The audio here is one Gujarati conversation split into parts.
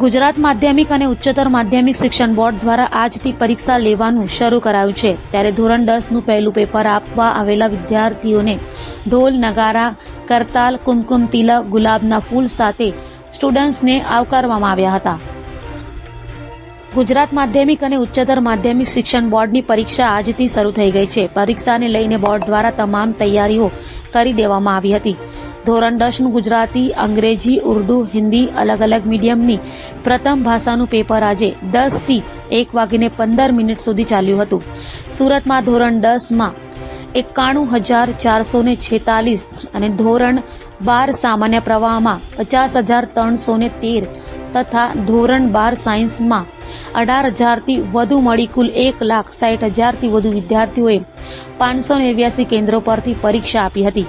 ગુજરાત માધ્યમિક અને ઉચ્ચતર માધ્યમિક શિક્ષણ બોર્ડ દ્વારા આજથી પરીક્ષા લેવાનું શરૂ કરાયું છે। ત્યારે ધોરણ 10નું પહેલું પેપર આપવા આવેલા વિદ્યાર્થીઓને ઢોલ નગારા કરતાલ કુમકુમ તિલક ગુલાબના ફૂલ સાથે સ્ટુડન્ટ્સને આવકારવામાં આવ્યા હતા। ગુજરાત માધ્યમિક અને ઉચ્ચતર માધ્યમિક શિક્ષણ બોર્ડની પરીક્ષા આજથી શરૂ થઈ ગઈ છે। પરીક્ષાને લઈને બોર્ડ દ્વારા તમામ તૈયારીઓ કરી દેવામાં આવી હતી। ધોરણ 10નું ગુજરાતી, અંગ્રેજી, ઉર્દુ, હિન્દી અલગ અલગ મીડિયમની પ્રથમ ભાષાનું પેપર આજે 10 થી 1:15 સુધી ચાલ્યું હતું। સુરતમાં ધોરણ 10માં 91,446 અને ધોરણ 12 સામાન્ય પ્રવાહમાં 50,313 તથા ધોરણ 12 સાયન્સમાં 18,000થી વધુ મળી કુલ 1,60,000થી વધુ વિદ્યાર્થીઓએ 589 કેન્દ્રો પરથી પરીક્ષા આપી હતી।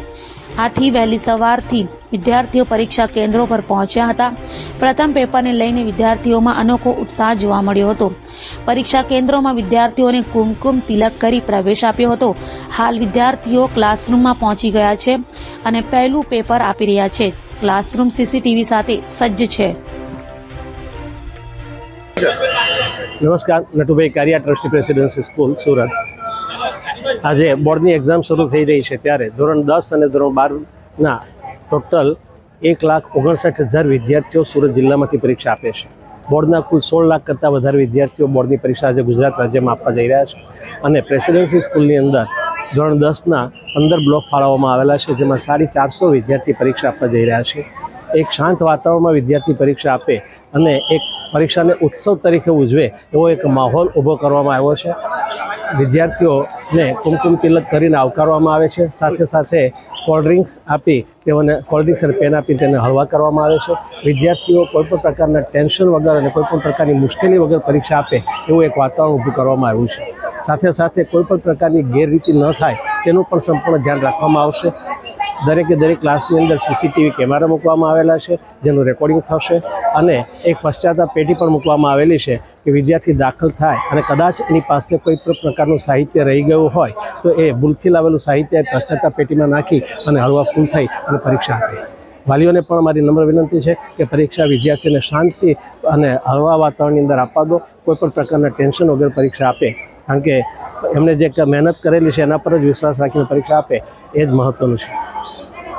આથી વહેલી સવારથી વિદ્યાર્થીઓ પરીક્ષા કેન્દ્રો પર પહોંચ્યા હતા। પ્રથમ પેપરને લઈને વિદ્યાર્થીઓમાં અનોખો ઉત્સાહ જોવા મળ્યો હતો। પરીક્ષા કેન્દ્રોમાં વિદ્યાર્થીઓને કુમકુમ તિલક કરી પ્રવેશ આપ્યો હતો। હાલ વિદ્યાર્થીઓ ક્લાસરૂમમાં પહોંચી ગયા છે અને પહેલું પેપર આપી રહ્યા છે। ક્લાસરૂમ સીસીટીવી સાથે સજ્જ છે। નમસ્કાર, Natubhai Karia, trustee presidency school Surat. આજે બોર્ડની એક્ઝામ શરૂ થઈ રહી છે ત્યારે ધોરણ 10 અને ધોરણ 12ના ટોટલ 1,59,000 વિદ્યાર્થીઓ સુરત જિલ્લામાંથી પરીક્ષા આપે છે। બોર્ડના કુલ 16 લાખ કરતાં વધારે વિદ્યાર્થીઓ બોર્ડની પરીક્ષા આજે ગુજરાત રાજ્યમાં આપવા જઈ રહ્યા છે અને પ્રેસિડેન્સી સ્કૂલની અંદર ધોરણ 10ના 15 બ્લોક ફાળવવામાં આવેલા છે, જેમાં 450 વિદ્યાર્થી પરીક્ષા આપવા જઈ રહ્યા છે। એક શાંત વાતાવરણમાં વિદ્યાર્થી પરીક્ષા આપે અને એક પરીક્ષાને ઉત્સવ તરીકે ઉજવે એવો એક માહોલ ઊભો કરવામાં આવ્યો છે। વિદ્યાર્થીઓને કુમકુમ તિલક કરીને આવકારવામાં આવે છે। સાથે સાથે કોલ્ડ ડ્રિંક્સ આપી તેઓને કોલ્ડ ડ્રિંક્સ અને પેન આપી તેને હળવા કરવામાં આવે છે। વિદ્યાર્થીઓ કોઈપણ પ્રકારના ટેન્શન વગર અને કોઈપણ પ્રકારની મુશ્કેલી વગર પરીક્ષા આપે એવું એક વાતાવરણ ઊભું કરવામાં આવ્યું છે। સાથે સાથે કોઈપણ પ્રકારની ગેરરીતિ ન થાય તેનું પણ સંપૂર્ણ ધ્યાન રાખવામાં આવશે। દરેકે દરેક ક્લાસની અંદર સીસીટીવી કેમેરા મૂકવામાં આવેલા છે, જેનું રેકોર્ડિંગ થશે અને એક પશ્ચાતાપ પેટી પણ મૂકવામાં આવેલી છે કે વિદ્યાર્થી દાખલ થાય અને કદાચ એની પાસે કોઈ પણ પ્રકારનું સાહિત્ય રહી ગયું હોય તો એ ભૂલથી લાવેલું સાહિત્ય પશ્ચાતાપ પેટીમાં નાખી અને હળવા ફૂલ થઈ અને પરીક્ષા આપે। વાલીઓને પણ મારી નમ્ર વિનંતી છે કે પરીક્ષા વિદ્યાર્થીઓને શાંતિ અને હળવા વાતાવરણની અંદર આપવા દો। કોઈપણ પ્રકારના ટેન્શન વગર પરીક્ષા આપે, કારણ કે એમણે જે મહેનત કરેલી છે એના પર જ વિશ્વાસ રાખીને પરીક્ષા આપે એ જ મહત્ત્વનું છે।